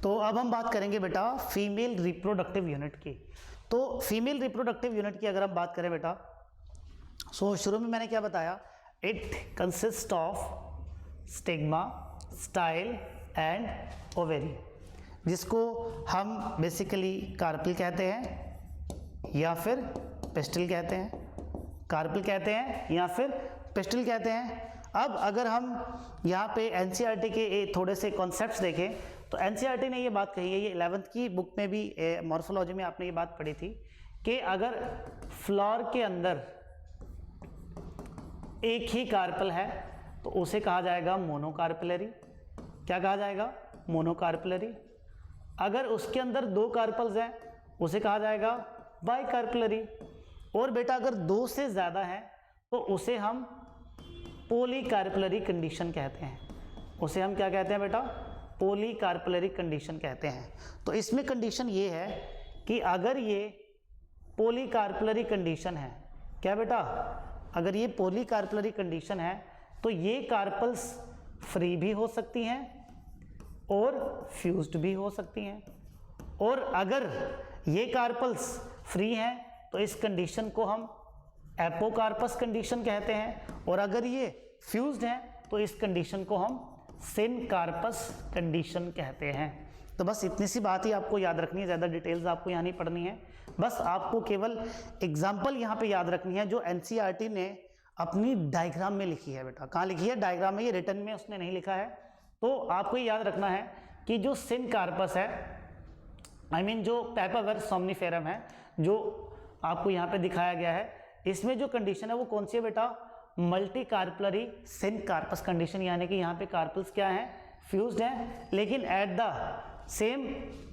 तो अब हम बात करेंगे बेटा फीमेल रिप्रोडक्टिव यूनिट की। तो फीमेल रिप्रोडक्टिव यूनिट की अगर हम बात करें बेटा, सो शुरू में मैंने क्या बताया, it consist of stigma, style and ovary, जिसको हम बेसिकली कार्पेल कहते हैं या फिर पेस्टिल कहते हैं, कार्पेल कहते हैं या फिर पेस्टिल कहते हैं। अब अगर हम यहाँ पे एनसीईआरटी के थोड़े से कॉन्सेप्ट्स देखें तो एनसीईआरटी ने ये बात कही है, ये 11th की बुक में भी मॉर्फोलॉजी में आपने ये बात पढ़ी थी कि अगर फ्लावर के अंदर एक ही कार्पेल है तो उसे कहा जाएगा मोनोकार्पेलरी। क्या कहा जाएगा? मोनोकार्पेलरी। अगर उसके अंदर दो कार्पल्स हैं उसे कहा जाएगा बाइकार्पेलरी। और बेटा अगर दो से ज़्यादा हैं तो उसे हम पॉलीकार्पेलरी कंडीशन कहते हैं। उसे हम क्या कहते हैं बेटा? पॉलीकार्पेलरी कंडीशन कहते हैं। तो इसमें कंडीशन ये है कि अगर ये पॉलीकार्पेलरी कंडीशन है, क्या बेटा? अगर ये पॉलीकार्पेलरी कंडीशन है तो ये कार्पल्स फ्री भी हो सकती हैं और फ्यूज्ड भी हो सकती हैं। और अगर ये कार्पल्स फ्री हैं तो इस कंडीशन को हम एपोकार्पस कंडीशन कहते हैं, और अगर ये फ्यूज्ड हैं तो इस कंडीशन को हम सिनकार्पस कंडीशन कहते हैं। तो बस इतनी सी बात ही आपको याद रखनी है, ज़्यादा डिटेल्स आपको यहाँ नहीं पढ़नी है। बस आपको केवल एग्जाम्पल यहाँ पे याद रखनी है जो एनसीईआरटी ने अपनी डायग्राम में लिखी है बेटा। कहाँ लिखी है? डायग्राम में, ये रिटन में उसने नहीं लिखा है। तो आपको याद रखना है कि जो सिनकार्पस है, जो पैपावर सोमनिफेरम है, जो आपको यहाँ पे दिखाया गया है, इसमें जो कंडीशन है वो कौन सी है बेटा? मल्टी कार्पलरी सिनकार्पस कंडीशन, यानी कि यहाँ पे कार्पल्स क्या हैं? फ्यूज्ड हैं। लेकिन एट द सेम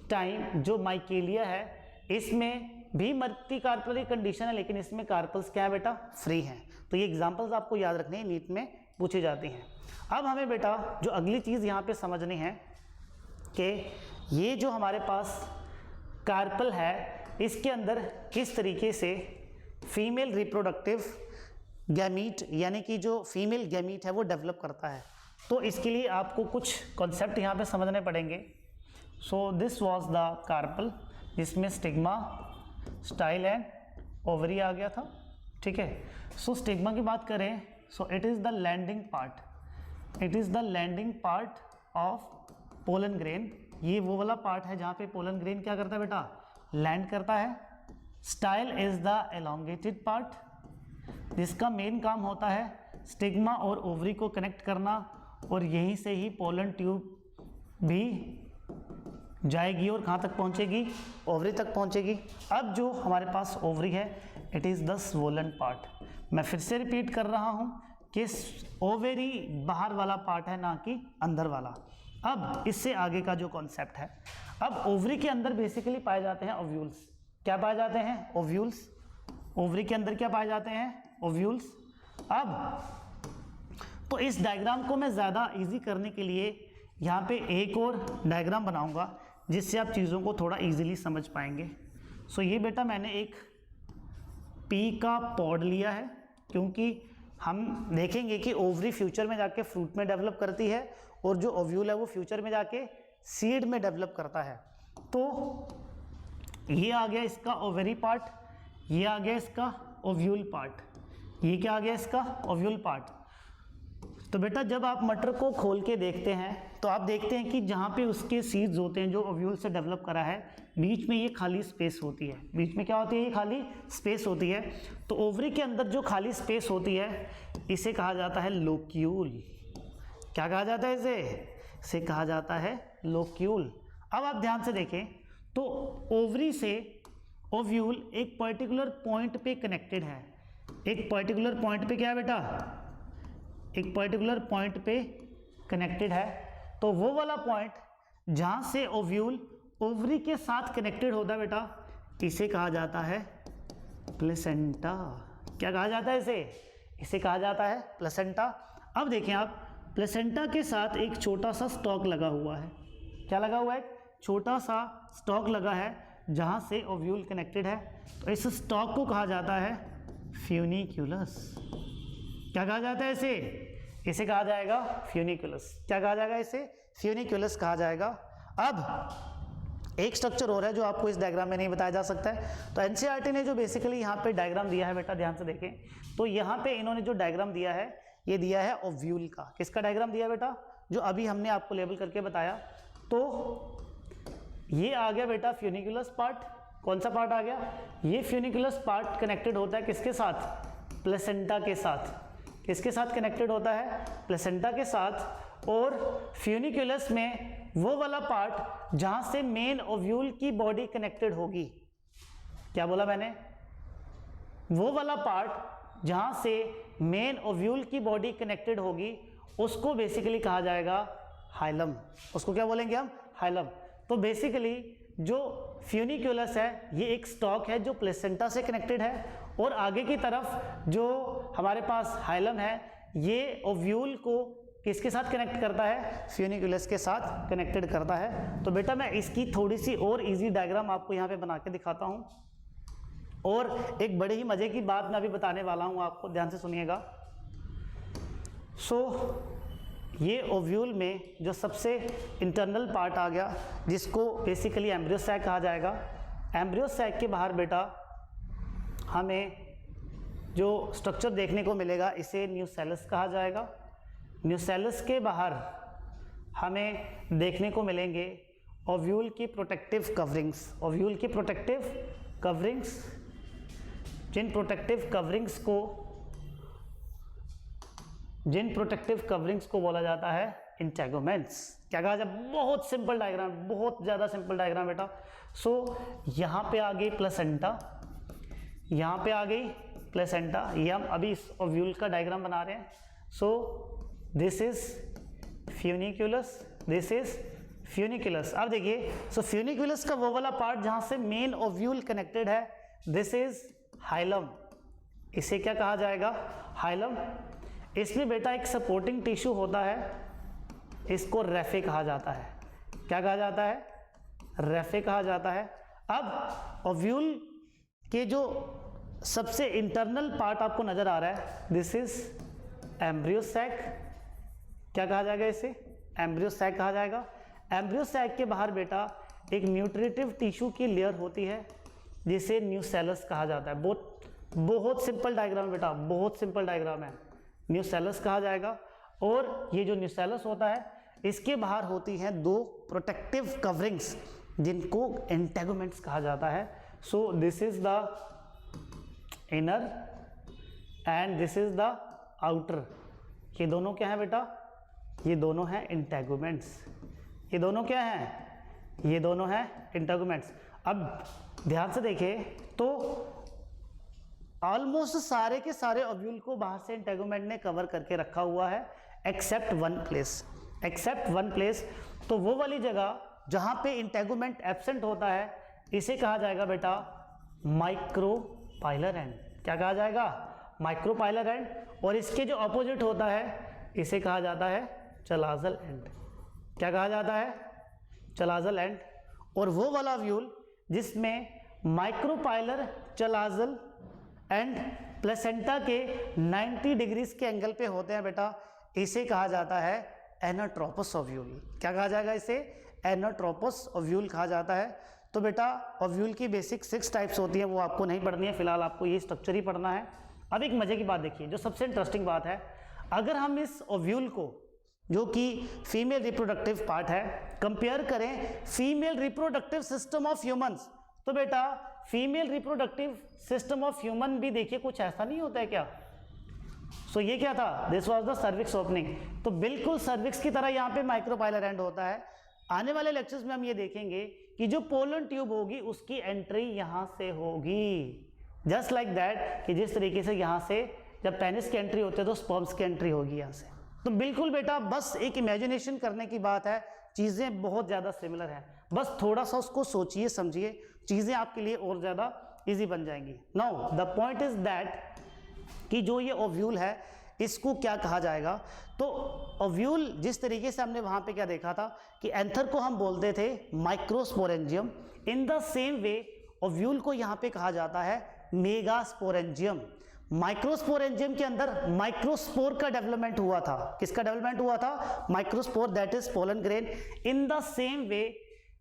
टाइम जो माइकेलिया है इसमें भी मल्टी कार्पलरी कंडीशन है, लेकिन इसमें कार्पल्स क्या है बेटा? फ्री हैं। तो ये एग्जांपल्स आपको याद रखने हैं, नीट में पूछी जाती हैं। अब हमें बेटा जो अगली चीज़ यहाँ पे समझनी है कि ये जो हमारे पास कार्पल है इसके अंदर किस तरीके से फीमेल रिप्रोडक्टिव गैमीट, यानी कि जो फीमेल गैमीट है वो डेवलप करता है। तो इसके लिए आपको कुछ कॉन्सेप्ट यहाँ पे समझने पड़ेंगे। So this was the carpel, जिसमें स्टिग्मा, स्टाइल एंड ओवरी आ गया था। ठीक है। सो स्टिग्मा की बात करें, so it is the landing part, it is the landing part of pollen grain. ये वो वाला पार्ट है जहाँ पे पोलन ग्रेन क्या करता है बेटा? लैंड करता है। Style is the elongated part, जिसका मेन काम होता है स्टिग्मा और ओवरी को कनेक्ट करना, और यहीं से ही पोलन ट्यूब भी जाएगी और कहाँ तक पहुँचेगी? ओवरी तक पहुँचेगी। अब जो हमारे पास ओवरी है, it is the swollen part. मैं फिर से रिपीट कर रहा हूँ कि ओवरी बाहर वाला पार्ट है, ना कि अंदर वाला। अब इससे आगे का जो कॉन्सेप्ट है, अब ओवरी के अंदर बेसिकली पाए जाते हैं ओव्यूल्स। क्या पाए जाते हैं? ओव्यूल्स। ओवरी के अंदर क्या पाए जाते हैं? ओव्यूल्स। अब तो इस डायग्राम को मैं ज़्यादा इजी करने के लिए यहाँ पे एक और डायग्राम बनाऊंगा जिससे आप चीज़ों को थोड़ा इजीली समझ पाएंगे। सो ये बेटा मैंने एक पी का पॉड लिया है, क्योंकि हम देखेंगे कि ओवरी फ्यूचर में जाके फ्रूट में डेवलप करती है और जो ओव्यूल है वो फ्यूचर में जाके सीड में डेवलप करता है। तो ये आ गया इसका ओवरी पार्ट, ये आ गया इसका ओव्यूल पार्ट, ये क्या आ गया इसका? Ovule part. तो बेटा जब आप मटर को खोल के देखते हैं तो आप देखते हैं कि जहाँ पे उसके सीड्स होते हैं जो ओव्यूल से डेवलप करा है, बीच में ये खाली स्पेस होती है। बीच में क्या होती है? ये खाली स्पेस होती है। तो ओवरी के अंदर जो खाली स्पेस होती है इसे कहा जाता है लोक्यूल। क्या कहा जाता है इसे? इसे कहा जाता है लोक्यूल। अब आप ध्यान से देखें तो ओवरी से ओव्यूल एक पर्टिकुलर पॉइंट पे कनेक्टेड है। एक पर्टिकुलर पॉइंट पे क्या है बेटा? एक पर्टिकुलर पॉइंट पे कनेक्टेड है। तो वो वाला पॉइंट जहाँ से ओव्यूल ओवरी के साथ कनेक्टेड होता है बेटा, इसे कहा जाता है प्लेसेंटा। क्या कहा जाता है इसे? इसे कहा जाता है प्लेसेंटा। अब देखें आप, प्लेसेंटा के साथ एक छोटा सा स्टॉक लगा हुआ है। क्या लगा हुआ है? छोटा सा स्टॉक लगा है जहाँ से ओव्यूल कनेक्टेड है। तो इस स्टॉक को कहा जाता है फ्यूनिक्यूलस। क्या कहा जाता है इसे? इसे कहा जाएगा फ्यूनिक्यूलस। क्या कहा जाएगा इसे? फ्यूनिक्यूलस कहा जाएगा। अब एक स्ट्रक्चर और है जो आपको इस डायग्राम में नहीं बताया जा सकता है। तो एनसीईआरटी ने जो बेसिकली यहाँ पे डायग्राम दिया है बेटा, ध्यान से देखें, तो यहाँ पे इन्होंने जो डायग्राम दिया है, ये दिया है ओव्यूल का। किसका डायग्राम दिया बेटा? जो अभी हमने आपको लेबल करके बताया। तो ये आ गया बेटा फ्यूनिकुलस पार्ट। कौन सा पार्ट आ गया? ये फ्यूनिकुलस पार्ट कनेक्टेड होता है किसके साथ? प्लेसेंटा के साथ। किसके साथ कनेक्टेड होता है? प्लेसेंटा के साथ। और फ्यूनिकुलस में वो वाला पार्ट जहां से मेन ओव्यूल की बॉडी कनेक्टेड होगी। क्या बोला मैंने? वो वाला पार्ट जहां से मेन ओव्यूल की बॉडी कनेक्टेड होगी उसको बेसिकली कहा जाएगा हाइलम। उसको क्या बोलेंगे हम? हाइलम। तो बेसिकली जो फ्यूनिकुलस है ये एक स्टॉक है जो प्लेसेंटा से कनेक्टेड है, और आगे की तरफ जो हमारे पास हाइलम है ये ओव्यूल को किसके साथ कनेक्ट करता है? फ्यूनिकुलस के साथ कनेक्टेड करता है। तो बेटा मैं इसकी थोड़ी सी और इजी डायग्राम आपको यहाँ पे बना के दिखाता हूँ, और एक बड़े ही मजे की बात मैं अभी बताने वाला हूँ आपको, ध्यान से सुनिएगा। ये ओव्यूल में जो सबसे इंटरनल पार्ट आ गया जिसको बेसिकली एम्ब्रियो सैक कहा जाएगा। एम्ब्रियो सैक के बाहर बेटा हमें जो स्ट्रक्चर देखने को मिलेगा इसे न्यूसेलस कहा जाएगा। न्यूसेलस के बाहर हमें देखने को मिलेंगे ओव्यूल की प्रोटेक्टिव कवरिंग्स। ओव्यूल की प्रोटेक्टिव कवरिंग्स, जिन प्रोटेक्टिव कवरिंग्स को बोला जाता है इंटेगुमेंट्स। क्या कहा जाए? बहुत सिंपल डायग्राम, बहुत ज़्यादा सिंपल डायग्राम बेटा। यहाँ पे आ गई प्लेसेंटा, यहाँ पे आ गई प्लेसेंटा। ये हम अभी इस ओव्यूल का डायग्राम बना रहे हैं। This is funiculus, this is funiculus. अब देखिए, फ्यूनिकुलस का वो वाला पार्ट जहाँ से मेन ओव्यूल कनेक्टेड है, दिस इज हाइलम। इसे क्या कहा जाएगा? हाइलम। इसमें बेटा एक सपोर्टिंग टिश्यू होता है, इसको रेफे कहा जाता है। क्या कहा जाता है? रेफे कहा जाता है। अब ओव्यूल के जो सबसे इंटरनल पार्ट आपको नजर आ रहा है, दिस इज एम्ब्रियो सैक। क्या कहा जाएगा इसे? एम्ब्रियो सैक कहा जाएगा। एम्ब्रियो सैक के बाहर बेटा एक न्यूट्रिटिव टिश्यू की लेयर होती है जिसे न्यूसेलस कहा जाता है। बहुत सिंपल डायग्राम बेटा, बहुत सिंपल डायग्राम है। न्यूसेलस कहा जाएगा। और ये जो न्यूसेलस होता है इसके बाहर होती हैं दो प्रोटेक्टिव कवरिंग्स जिनको इंटेगुमेंट्स कहा जाता है। This is the inner and this is the outer. ये दोनों क्या है बेटा? ये दोनों हैं इंटेगुमेंट्स। ये दोनों क्या हैं? ये दोनों हैं इंटेगुमेंट्स। अब ध्यान से देखें तो ऑलमोस्ट सारे के सारे ओव्यूल को बाहर से इंटेगुमेंट ने कवर करके रखा हुआ है except one place. Except one place, तो वो वाली जगह जहां पे इंटेगुमेंट एब्सेंट होता है इसे कहा जाएगा बेटा माइक्रोपाइलर एंड। क्या कहा जाएगा? Micropylar and. और इसके जो अपोजिट होता है इसे कहा जाता है चलाजल एंड। क्या कहा जाता है? Chalazal end. और वो वाला व्यूल जिसमें माइक्रोपाइलर, चलाजल एंड प्लेसेंटा के 90 डिग्रीज के एंगल पे होते हैं बेटा, इसे कहा जाता है एनाट्रोपस ओव्यूल। क्या कहा जाएगा इसे? एनाट्रोपस ओव्यूल कहा जाता है। तो बेटा ओव्यूल की बेसिक 6 टाइप्स होती हैं, वो आपको नहीं पढ़नी है, फिलहाल आपको ये स्ट्रक्चर ही पढ़ना है। अब एक मजे की बात देखिए, जो सबसे इंटरेस्टिंग बात है, अगर हम इस ओव्यूल को जो कि फीमेल रिप्रोडक्टिव पार्ट है कंपेयर करें female reproductive system of humans, तो बेटा female reproductive system of human भी देखिए कुछ ऐसा नहीं होता है क्या? ये क्या था? This was the cervix opening. तो बिल्कुल सर्विक्स की तरह यहाँ पे माइक्रोपाइलर एंड होता है। आने वाले लेक्चर्स में हम ये देखेंगे कि जो पोलन ट्यूब होगी उसकी एंट्री यहाँ से होगी, जस्ट लाइक दैट, कि जिस तरीके से यहाँ से जब पेनिस की एंट्री होती है तो स्पर्म्स की एंट्री होगी यहाँ से। तो बिल्कुल बेटा बस एक इमेजिनेशन करने की बात है, चीज़ें बहुत ज़्यादा सिमिलर हैं, बस थोड़ा सा उसको सोचिए समझिए, चीज़ें आपके लिए और ज़्यादा इजी बन जाएंगी। Now the point is that कि जो ये ओव्यूल है इसको क्या कहा जाएगा? तो ओव्यूल जिस तरीके से हमने वहाँ पे क्या देखा था कि एंथर को हम बोलते थे microsporangium, in the same way ovule को यहाँ पे कहा जाता है मेगास्पोरेंजियम। माइक्रोस्पोरेंजियम के अंदर माइक्रोस्पोर का डेवलपमेंट हुआ था। किसका डेवलपमेंट हुआ था? Microspore, that is pollen grain. In the same way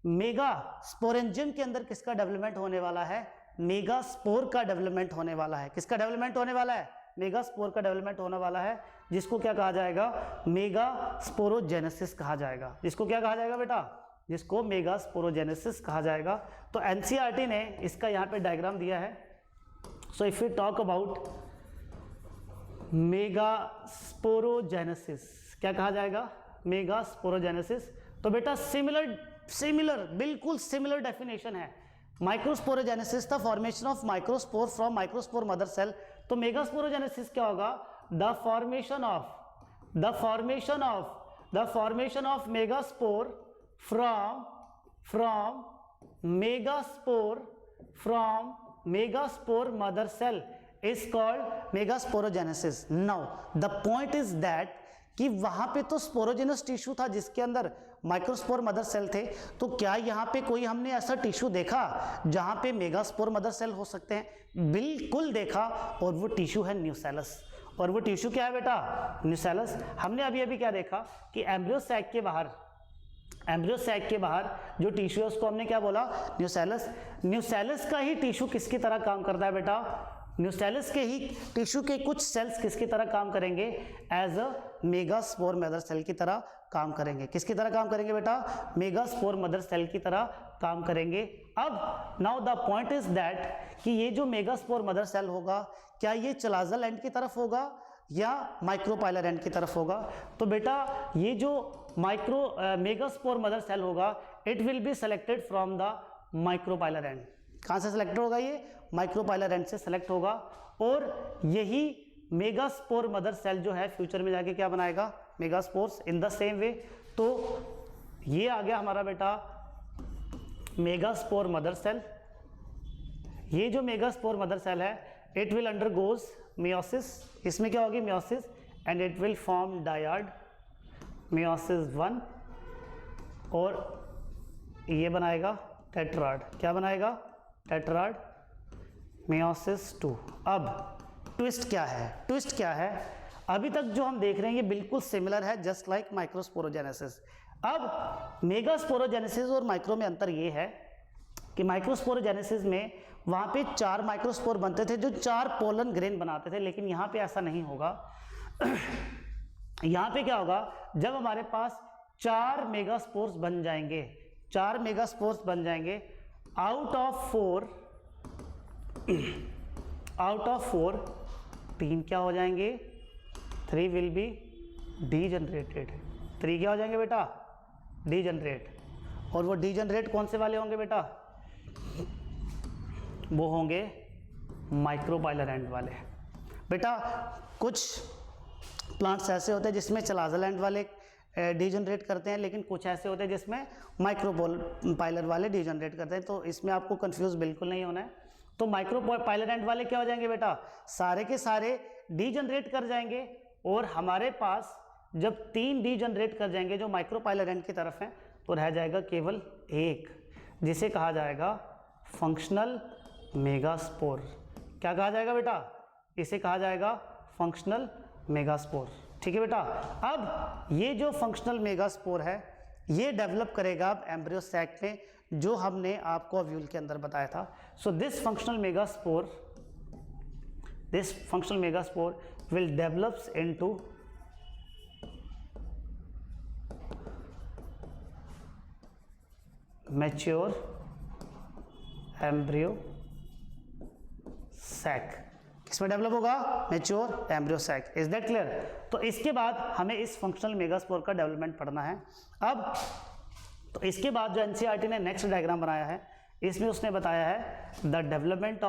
mega sporangium के अंदर किसका डेवलपमेंट होने वाला है? मेगा स्पोर का डेवलपमेंट होने वाला है। किसका डेवलपमेंट होने वाला है? मेगा स्पोर का डेवलपमेंट होने वाला है, जिसको क्या कहा जाएगा? मेगा स्पोरोजेनेसिस कहा जाएगा। जिसको क्या कहा जाएगा बेटा? जिसको मेगा स्पोरोजेनेसिस कहा जाएगा। तो एनसीईआरटी ने इसका यहाँ पे डायग्राम दिया है। So if you talk about megasporogenesis, क्या कहा जाएगा? Megasporogenesis. तो बेटा सिमिलर बिल्कुल सिमिलर डेफिनेशन है। Microsporogenesis the formation of microspore from microspore mother cell. तो मेगा स्पोरोजेनेसिस क्या होगा? The formation of megaspore from megaspore mother cell is called megasporogenesis. Now the point is that कि वहां पे तो स्पोरोजेनस टिश्यू था जिसके अंदर माइक्रोस्पोर मदर सेल थे। तो क्या यहाँ पे कोई हमने ऐसा टिश्यू देखा जहां पे मेगास्पोर मदर सेल हो सकते हैं? बिल्कुल देखा, और वो टिश्यू है न्यूसेलस। और वो टिश्यू क्या है बेटा? न्यूसेलस। हमने अभी क्या देखा कि एम्ब्रियो सैक के बाहर जो टिश्यू है उसको हमने क्या बोला? न्यूसेलस। न्यूसेलस का ही टिश्यू किसकी तरह काम करता है बेटा? न्यूसेलस के ही टिश्यू के कुछ सेल्स किसकी तरह काम करेंगे? As a megaspore mother cell की तरह काम करेंगे। किसकी तरह काम करेंगे बेटा? मेगास्पोर मदर सेल की तरह काम करेंगे। अब now the point is that कि ये जो मेगास्पोर मदर सेल होगा, क्या ये चलाजल एंड की तरफ होगा या माइक्रोपाइलर एंड की तरफ होगा? तो बेटा ये जो मेगास्पोर मदर सेल होगा, it will be selected from the micropylar and. कहाँ से सेलेक्टेड होगा? ये माइक्रोपाइलर एंड से सेलेक्ट होगा। और यही मेगास्पोर मदर सेल जो है फ्यूचर में जाके क्या बनाएगा? Megaspores in the same way. तो ये आ गया हमारा बेटा मेगास्पोर मदर सेल। ये जो मेगास्पोर मदर सेल है, इट विल अंडरगोज मियोसिस। इसमें क्या होगी? Meiosis, and it will form dyad, meiosis 1, और ये बनाएगा टेट्राड। क्या बनाएगा? Tetrad, meiosis 2। अब ट्विस्ट क्या है? अभी तक जो हम देख रहे हैं ये बिल्कुल सिमिलर है, जस्ट लाइक माइक्रोस्पोरोजेनेसिस। अब मेगास्पोरोजेनेसिस और माइक्रो में अंतर ये है कि माइक्रोस्पोरोजेनेसिस में वहाँ पे 4 माइक्रोस्पोर बनते थे जो 4 पोलन ग्रेन बनाते थे, लेकिन यहाँ पे ऐसा नहीं होगा। यहाँ पे क्या होगा? जब हमारे पास 4 मेगास्पोर्स बन जाएंगे, 4 मेगास्पोर्स बन जाएंगे, आउट ऑफ 4 3 क्या हो जाएंगे? 3 विल बी डीजनरेटेड। 3 क्या हो जाएंगे बेटा? डीजनरेट। और वो डीजनरेट कौन से वाले होंगे बेटा? वो होंगे माइक्रोपाइलर एंड वाले। बेटा कुछ प्लांट्स ऐसे होते हैं जिसमें चलाजल एंड वाले डीजनरेट करते हैं, लेकिन कुछ ऐसे होते हैं जिसमें माइक्रोपाइलर वाले डीजनरेट करते हैं। तो इसमें आपको कंफ्यूज बिल्कुल नहीं होना है। तो माइक्रोपाइलर एंड वाले क्या हो जाएंगे बेटा? सारे के सारे डीजनरेट कर जाएंगे, और हमारे पास जब 3 डीजनरेट कर जाएंगे जो माइक्रोपाइलर एंड की तरफ हैं, तो रह जाएगा केवल एक, जिसे कहा जाएगा फंक्शनल मेगास्पोर। क्या कहा जाएगा बेटा? इसे कहा जाएगा फंक्शनल मेगास्पोर। ठीक है बेटा। अब ये जो फंक्शनल मेगास्पोर है ये डेवलप करेगा अब एम्ब्रियो सैक में, जो हमने आपको ओव्यूल के अंदर बताया था। So this functional megaspore will develops into mature embryo sac. किसमें डेवलप होगा? Mature embryo sac. Is that clear? तो इसके बाद हमें इस फंक्शनल मेगास्पोर का डेवलपमेंट पढ़ना है। अब तो इसके बाद जो एनसीईआरटी ने नेक्स्ट डायग्राम बनाया है, इसमें उसने बताया है the development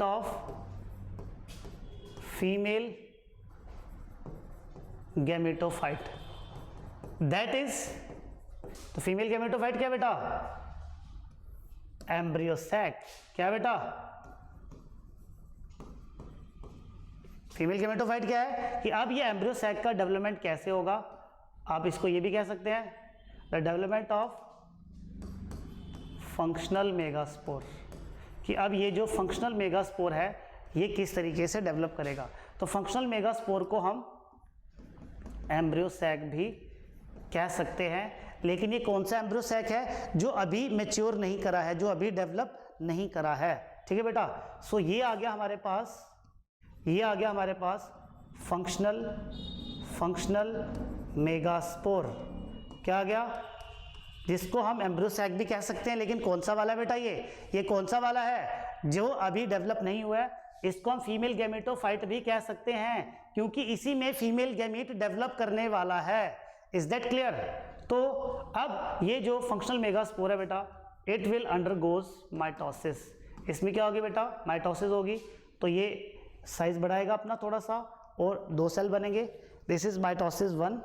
of female gametophyte, that is, तो फीमेल गैमेटोफाइट क्या बेटा? Embryo sac. क्या बेटा? फीमेल गैमेटोफाइट क्या है कि अब ये एम्ब्रियो सैक का डेवलपमेंट कैसे होगा? आप इसको ये भी कह सकते हैं the development of functional megaspore, कि अब ये जो फंक्शनल मेगास्पोर है ये किस तरीके से डेवलप करेगा। तो फंक्शनल मेगास्पोर को हम एम्ब्रियो सैक भी कह सकते हैं। लेकिन ये कौन सा एम्ब्रियो सैक है? जो अभी मैच्योर नहीं करा है, जो अभी डेवलप नहीं करा है। ठीक है बेटा, सो ये आ गया हमारे पास, ये आ गया हमारे पास फंक्शनल मेगास्पोर। क्या आ गया? जिसको हम एम्ब्रियो सैक भी कह सकते हैं, लेकिन कौन सा वाला बेटा? ये कौन सा वाला है? जो अभी डेवलप नहीं हुआ है। इसको हम फीमेल गैमेटोफाइट भी कह सकते हैं, क्योंकि इसी में फीमेल गैमीट डेवलप करने वाला है। Is that clear? तो अब ये जो फंक्शनल मेगास्पोर है बेटा, इट विल अंडरगोज माइटोसिस। इसमें क्या होगी बेटा? माइटोसिस होगी। तो ये साइज बढ़ाएगा अपना थोड़ा सा और 2 सेल बनेंगे। दिस इज माइटोसिस 1,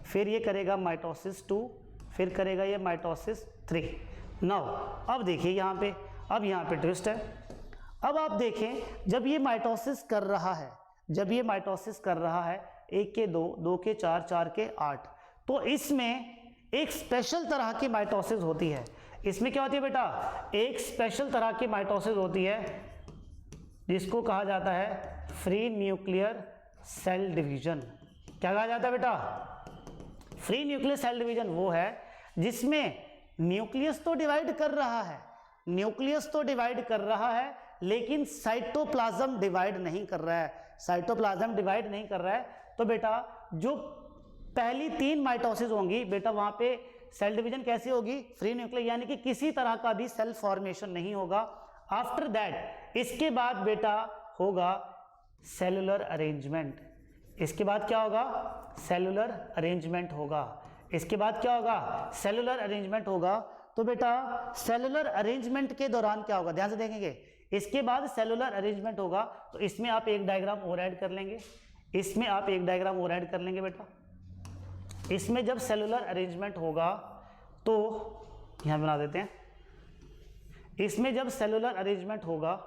फिर ये करेगा माइटोसिस 2, फिर करेगा ये माइटोसिस 3। नाउ अब देखिए यहाँ पे, अब यहाँ पे ट्विस्ट है। अब आप देखें, जब ये माइटोसिस कर रहा है, जब ये माइटोसिस कर रहा है 1 के 2, 2 के 4, 4 के 8, तो इसमें एक स्पेशल तरह की माइटोसिस होती है। इसमें क्या होती है बेटा? एक स्पेशल तरह की माइटोसिस होती है जिसको कहा जाता है फ्री न्यूक्लियर सेल डिवीजन। क्या कहा जाता है बेटा? फ्री न्यूक्लियर सेल डिवीजन वो है जिसमें न्यूक्लियस तो डिवाइड कर रहा है, न्यूक्लियस तो डिवाइड कर रहा है, लेकिन साइटोप्लाज्म डिवाइड नहीं कर रहा है। साइटोप्लाज्म डिवाइड नहीं कर रहा है, तो बेटा जो पहली 3 माइटोसिस होंगी बेटा, वहां पे सेल डिवीजन कैसी होगी? फ्री न्यूक्लियर, यानी कि किसी तरह का भी सेल फॉर्मेशन नहीं होगा। आफ्टर दैट, इसके बाद बेटा होगा सेलुलर अरेंजमेंट। इसके बाद क्या होगा? सेलुलर अरेंजमेंट होगा। इसके बाद क्या होगा? सेलुलर अरेंजमेंट होगा। तो बेटा सेलुलर अरेंजमेंट के दौरान क्या होगा? ध्यान से देखेंगे। इसके बाद सेलुलर अरेंजमेंट होगा, तो इसमें आप एक डायग्राम और ऐड कर लेंगे, इसमें आप एक डायग्राम और ऐड कर लेंगे बेटा। इसमें जब सेलुलर अरेंजमेंट होगा तो यहां बना देते हैं, इसमें जब सेलुलर अरेंजमेंट होगा,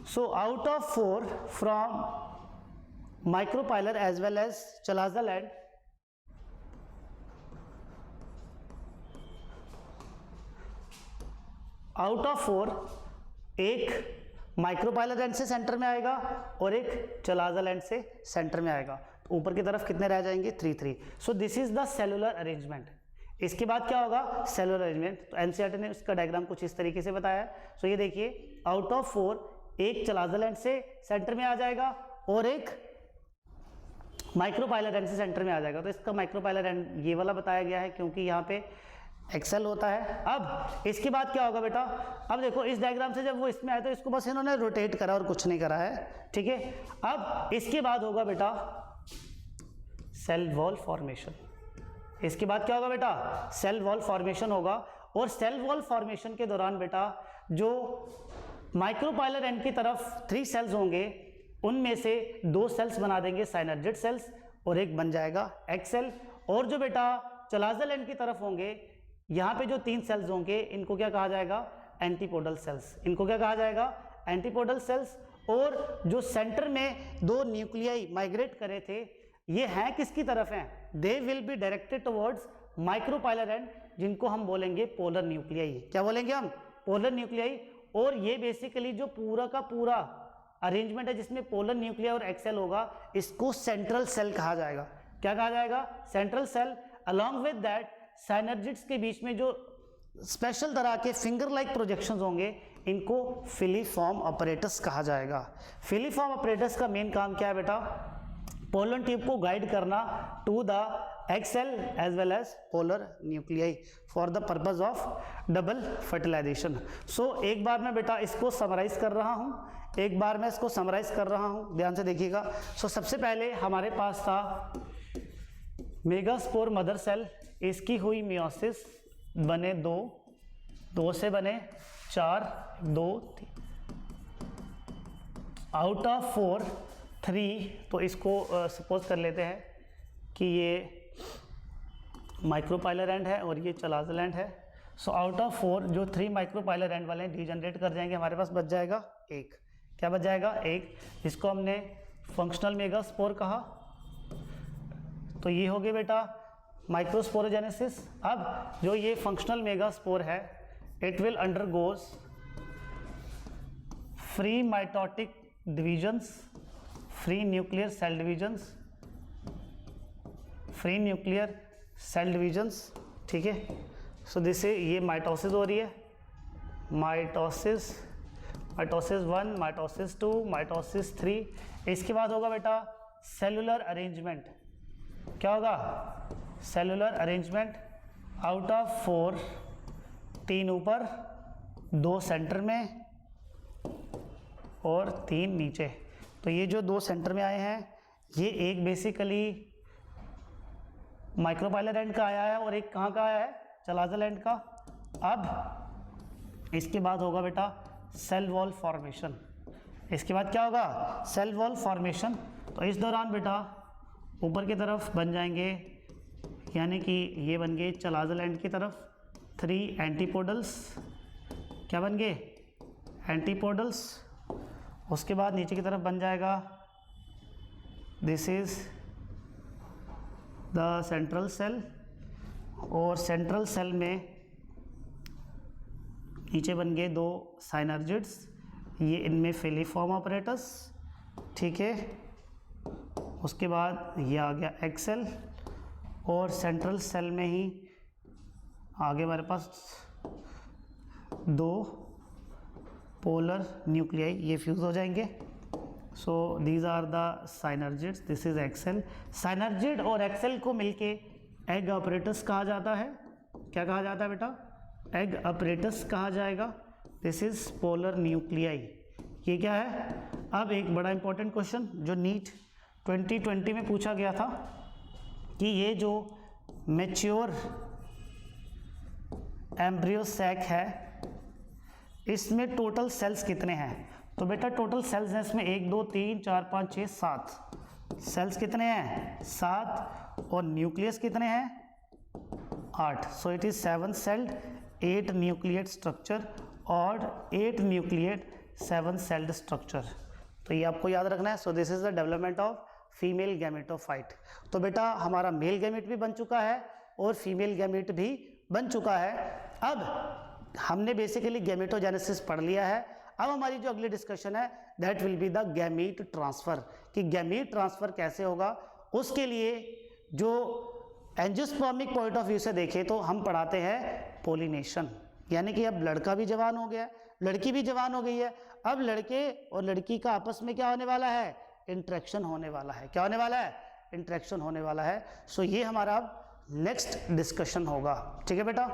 so out of 4 from micropylar as well as chalazal end, out of 4 एक माइक्रोपाइलर एंड से सेंटर में आएगा और एक चलाजल एंड से सेंटर में आएगा। तो ऊपर की तरफ कितने रह जाएंगे? 3 3। So this is the cellular arrangement. इसके बाद क्या होगा? Cellular arrangement. तो एनसीईआरटी ने उसका डायग्राम कुछ इस तरीके से बताया है। सो ये देखिए, आउट ऑफ 4 एक चलाजल एंड से सेंटर में आ जाएगा और एक माइक्रोपाइलर एंड से सेंटर में आ जाएगा। तो इसका माइक्रोपाइलर एंड ये वाला बताया गया है, क्योंकि यहाँ पे एक्सेल होता है। अब इसके बाद क्या होगा बेटा? अब देखो इस डायग्राम से जब वो इसमें आया तो इसको बस इन्होंने रोटेट करा और कुछ नहीं करा है, ठीक है। अब इसके बाद होगा बेटा सेल वॉल फॉर्मेशन। इसके बाद क्या होगा बेटा? सेल वॉल फॉर्मेशन होगा। और सेल वॉल फॉर्मेशन के दौरान बेटा जो माइक्रोपाइलर एंड की तरफ 3 सेल्स होंगे, उनमें से 2 सेल्स बना देंगे साइनर्जिड सेल्स और एक बन जाएगा एग सेल। और जो बेटा चलाजल एंड की तरफ होंगे, यहाँ पे जो 3 सेल्स होंगे, इनको क्या कहा जाएगा? Antipodal cells. इनको क्या कहा जाएगा? Antipodal cells. और जो सेंटर में 2 न्यूक्लियाई माइग्रेट करे थे, ये हैं किसकी तरफ हैं? They will be directed towards micropylar and, जिनको हम बोलेंगे पोलर न्यूक्लियाई। क्या बोलेंगे हम? Polar nuclei. और ये बेसिकली जो पूरा का पूरा अरेंजमेंट है जिसमें पोलर न्यूक्लियाई और एक्सेल होगा, इसको सेंट्रल सेल कहा जाएगा। क्या कहा जाएगा? Central cell. Along with that synergids के बीच में जो स्पेशल तरह के फिंगर लाइक प्रोजेक्शंस होंगे, इनको फिलीफॉर्म अपरेटस कहा जाएगा। फिलीफॉर्म अपरेटस का मेन काम क्या है बेटा? पोलर ट्यूब को गाइड करना to the egg cell as well as polar nuclei for the purpose of double fertilization. So एक बार मैं बेटा इसको समराइज कर रहा हूँ, एक बार मैं इसको समराइज कर रहा हूँ, ध्यान से देखिएगा। सो सबसे पहले हमारे पास था मेगास्पोर मदर सेल, इसकी हुई मियोसिस, बने 2 से बने 4, 2 3, आउट ऑफ 4 3। तो इसको सपोज कर लेते हैं कि ये माइक्रोपाइलर एंड है और ये चलाजल एंड है। सो आउट ऑफ 4 जो 3 माइक्रोपाइलर एंड वाले डीजनरेट कर जाएंगे, हमारे पास बच जाएगा 1। क्या बच जाएगा? 1, जिसको हमने फंक्शनल मेगास्पोर कहा। तो ये हो गया बेटा माइक्रोस्पोरोजेनेसिस। अब जो ये फंक्शनल मेगास्पोर है, it will undergoes free mitotic divisions, free nuclear cell divisions, free nuclear cell divisions, ठीक है। सो दिस ये माइटोसिस हो रही है, माइटोसिस 1, माइटोसिस 2, माइटोसिस 3। इसके बाद होगा बेटा सेलुलर अरेंजमेंट। क्या होगा? Cellular arrangement. आउट ऑफ 4, 3 ऊपर, 2 सेंटर में और 3 नीचे। तो ये जो 2 सेंटर में आए हैं, ये एक बेसिकली माइक्रोपाइलर एंड का आया है और एक कहाँ का आया है? चलाजल एंड का। अब इसके बाद होगा बेटा सेल वॉल फॉर्मेशन। इसके बाद क्या होगा? Cell wall formation. तो इस दौरान बेटा ऊपर की तरफ बन जाएंगे, यानी कि ये बन गए चलाजल एंड की तरफ 3 एंटीपोडल्स। क्या बन गए? एंटीपोडल्स। उसके बाद नीचे की तरफ बन जाएगा, this is the central cell, और सेंट्रल सेल में नीचे बन गए 2 साइनर्जिड्स, ये इनमें फेलिफॉर्म ऑपरेटस, ठीक है। उसके बाद ये आ गया एक्सेल, और सेंट्रल सेल में ही आगे हमारे पास 2 पोलर न्यूक्लियाई, ये फ्यूज़ हो जाएंगे। So these are the synergids, this is egg cell. Synergid और एक्सेल को मिलके एग ऑपरेटस कहा जाता है। क्या कहा जाता है बेटा? एग ऑपरेटस कहा जाएगा। This is polar nuclei. ये क्या है? अब एक बड़ा इंपॉर्टेंट क्वेश्चन जो नीट 2020 में पूछा गया था कि ये जो मैच्योर एम्ब्रियो सैक है, इसमें टोटल सेल्स कितने हैं? तो बेटा टोटल सेल्स हैं इसमें 1 2 3 4 5 6 7 सेल्स कितने हैं? 7। और न्यूक्लियस कितने हैं? 8। So it is 7 sailed 8 nucleate structure और 8 न्यूक्लिएट 7 सेल्ड स्ट्रक्चर। तो ये आपको याद रखना है। So this is the development of female gametophyte. तो बेटा हमारा मेल गैमेट भी बन चुका है और फीमेल गैमेट भी बन चुका है। अब हमने बेसिकली गैमेटोजेनेसिस पढ़ लिया है। अब हमारी जो अगली डिस्कशन है that will be the gamete transfer, कि गैमीट ट्रांसफर कैसे होगा। उसके लिए जो एंजियोस्पर्मिक पॉइंट ऑफ व्यू से देखें तो हम पढ़ाते हैं पोलिनेशन, यानी कि अब लड़का भी जवान हो गया, लड़की भी जवान हो गई है। अब लड़के और लड़की का आपस में क्या होने वाला है? इंटरेक्शन होने वाला है। क्या होने वाला है? इंटरेक्शन होने वाला है। सो ये हमारा अब नेक्स्ट डिस्कशन होगा, ठीक है बेटा।